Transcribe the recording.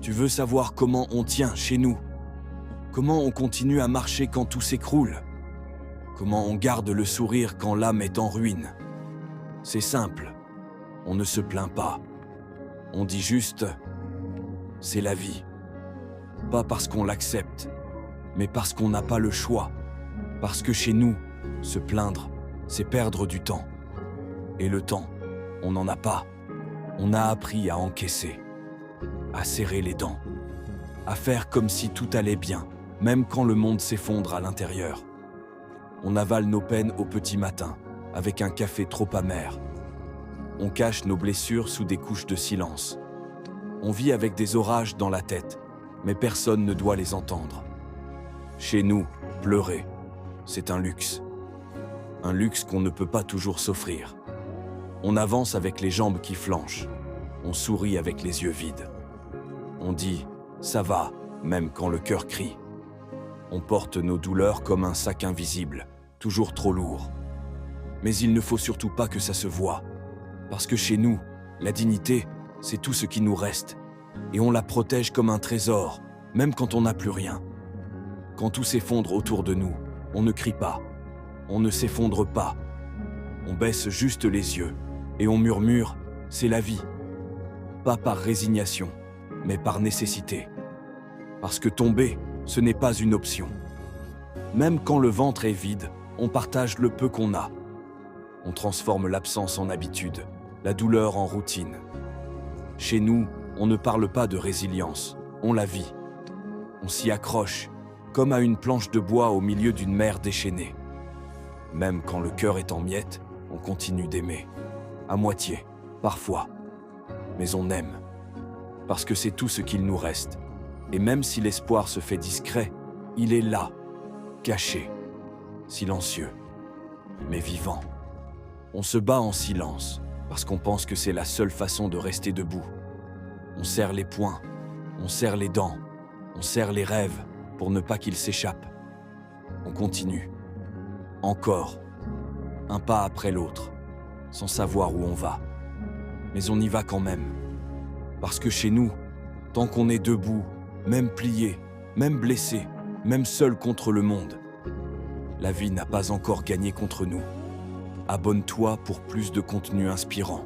Tu veux savoir comment on tient chez nous? Comment on continue à marcher quand tout s'écroule? Comment on garde le sourire quand l'âme est en ruine? C'est simple, on ne se plaint pas. On dit juste « c'est la vie ». Pas parce qu'on l'accepte, mais parce qu'on n'a pas le choix. Parce que chez nous, se plaindre, c'est perdre du temps. Et le temps, on n'en a pas. On a appris à encaisser, à serrer les dents, à faire comme si tout allait bien, même quand le monde s'effondre à l'intérieur. On avale nos peines au petit matin, avec un café trop amer. On cache nos blessures sous des couches de silence. On vit avec des orages dans la tête, mais personne ne doit les entendre. Chez nous, pleurer, c'est un luxe. Un luxe qu'on ne peut pas toujours s'offrir. On avance avec les jambes qui flanchent. On sourit avec les yeux vides. On dit « ça va », même quand le cœur crie. On porte nos douleurs comme un sac invisible, toujours trop lourd. Mais il ne faut surtout pas que ça se voie. Parce que chez nous, la dignité, c'est tout ce qui nous reste. Et on la protège comme un trésor, même quand on n'a plus rien. Quand tout s'effondre autour de nous, on ne crie pas. On ne s'effondre pas. On baisse juste les yeux et on murmure « c'est la vie ». Pas par résignation, mais par nécessité. Parce que tomber, ce n'est pas une option. Même quand le ventre est vide, on partage le peu qu'on a. On transforme l'absence en habitude, la douleur en routine. Chez nous, on ne parle pas de résilience, on la vit. On s'y accroche, comme à une planche de bois au milieu d'une mer déchaînée. Même quand le cœur est en miettes, on continue d'aimer. À moitié, parfois. Mais on aime. Parce que c'est tout ce qu'il nous reste. Et même si l'espoir se fait discret, il est là, caché, silencieux, mais vivant. On se bat en silence, parce qu'on pense que c'est la seule façon de rester debout. On serre les poings, on serre les dents, on serre les rêves pour ne pas qu'ils s'échappent. On continue. Encore. Un pas après l'autre, sans savoir où on va. Mais on y va quand même. Parce que chez nous, tant qu'on est debout, même plié, même blessé, même seul contre le monde, la vie n'a pas encore gagné contre nous. Abonne-toi pour plus de contenu inspirant.